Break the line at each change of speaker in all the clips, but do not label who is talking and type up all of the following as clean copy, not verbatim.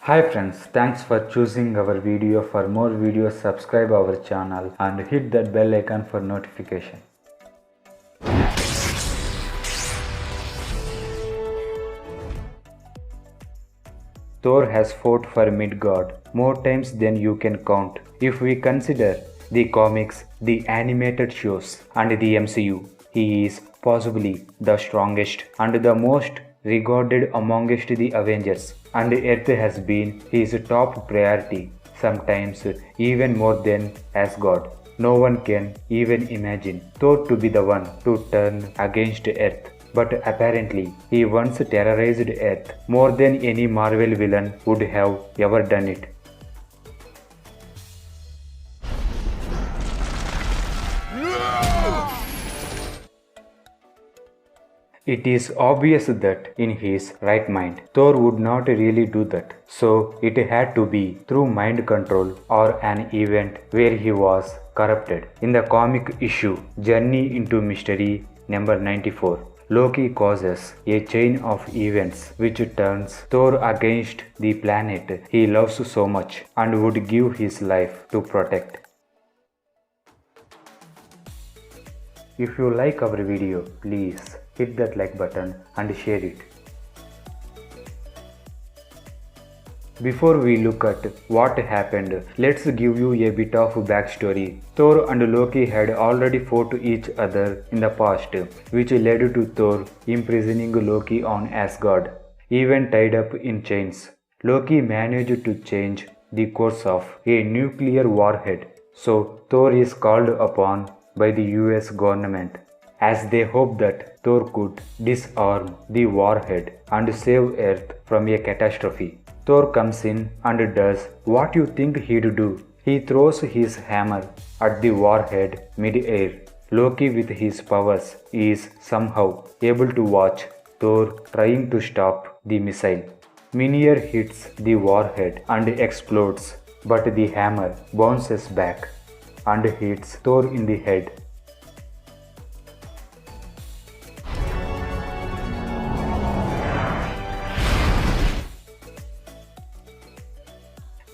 Hi friends, thanks for choosing our video. For more videos, subscribe our channel and hit that bell icon for notification. Thor has fought for Midgard more times than you can count. If we consider the comics, the animated shows, and the MCU, he is possibly the strongest and the most regarded amongst the Avengers, and Earth has been his top priority, sometimes even more than Asgard. No one can even imagine Thor to be the one to turn against Earth. But apparently, he once terrorized Earth more than any Marvel villain would have ever done it. It is obvious that in his right mind, Thor would not really do that. So it had to be through mind control or an event where he was corrupted. In the comic issue Journey into Mystery number 94, Loki causes a chain of events which turns Thor against the planet he loves so much and would give his life to protect. If you like our video, please hit that like button and share it. Before we look at what happened, let's give you a bit of backstory. Thor and Loki had already fought each other in the past, which led to Thor imprisoning Loki on Asgard, even tied up in chains. Loki managed to change the course of a nuclear warhead, so Thor is called upon by the US government as they hope that Thor could disarm the warhead and save Earth from a catastrophe. Thor comes in and does what you think he'd do. He throws his hammer at the warhead mid-air. Loki, with his powers, is somehow able to watch Thor trying to stop the missile. Mjolnir hits the warhead and explodes, but the hammer bounces back and hits Thor in the head.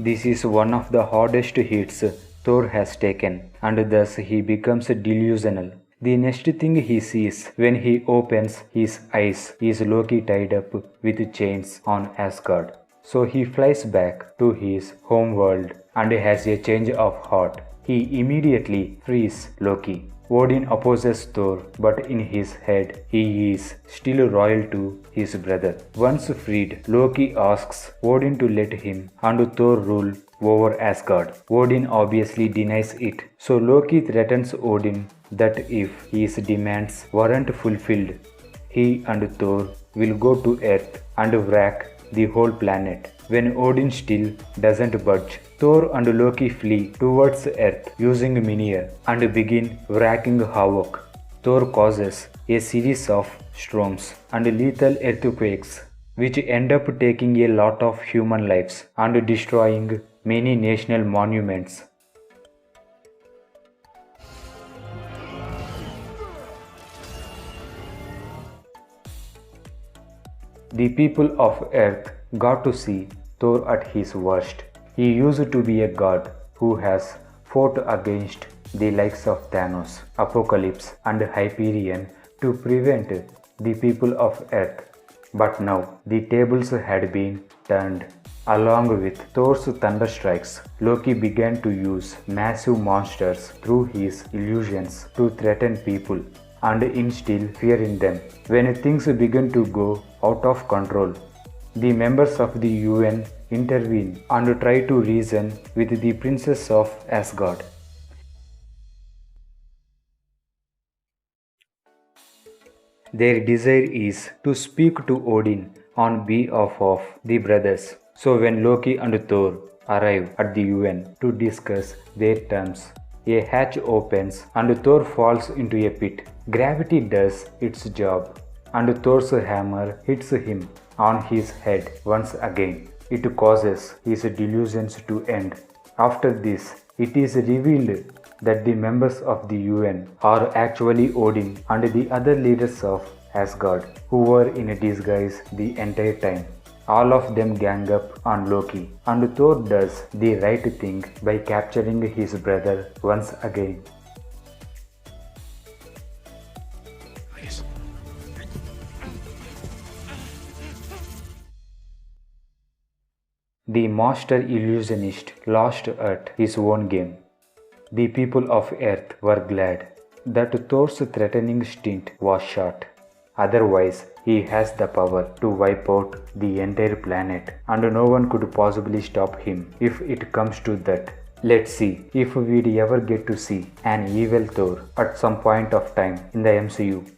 This is one of the hardest hits Thor has taken, and thus he becomes delusional. The next thing he sees when he opens his eyes is Loki tied up with chains on Asgard. So he flies back to his home world and has a change of heart. He immediately frees Loki. Odin opposes Thor, but in his head he is still loyal to his brother. Once freed, Loki asks Odin to let him and Thor rule over Asgard. Odin obviously denies it, so Loki threatens Odin that if his demands weren't fulfilled, he and Thor will go to Earth and wreck the whole planet. When Odin still doesn't budge, Thor and Loki flee towards Earth using Mjolnir and begin wreaking havoc. Thor causes a series of storms and lethal earthquakes which end up taking a lot of human lives and destroying many national monuments. The people of Earth got to see Thor at his worst. He used to be a god who has fought against the likes of Thanos, Apocalypse, and Hyperion to prevent the people of Earth. But now the tables had been turned. Along with Thor's thunderstrikes, Loki began to use massive monsters through his illusions to threaten people and instill fear in them. When things began to go out of control, the members of the UN intervene and try to reason with the princess of Asgard. Their desire is to speak to Odin on behalf of the brothers. So when Loki and Thor arrive at the UN to discuss their terms, a hatch opens and Thor falls into a pit. Gravity does its job and Thor's hammer hits him on his head once again. It causes his delusions to end. After this, it is revealed that the members of the UN are actually Odin and the other leaders of Asgard, who were in disguise the entire time. All of them gang up on Loki, and Thor does the right thing by capturing his brother once again. The master illusionist lost at his own game. The people of Earth were glad that Thor's threatening stint was short. Otherwise, he has the power to wipe out the entire planet, and no one could possibly stop him if it comes to that. Let's see if we'd ever get to see an evil Thor at some point of time in the MCU.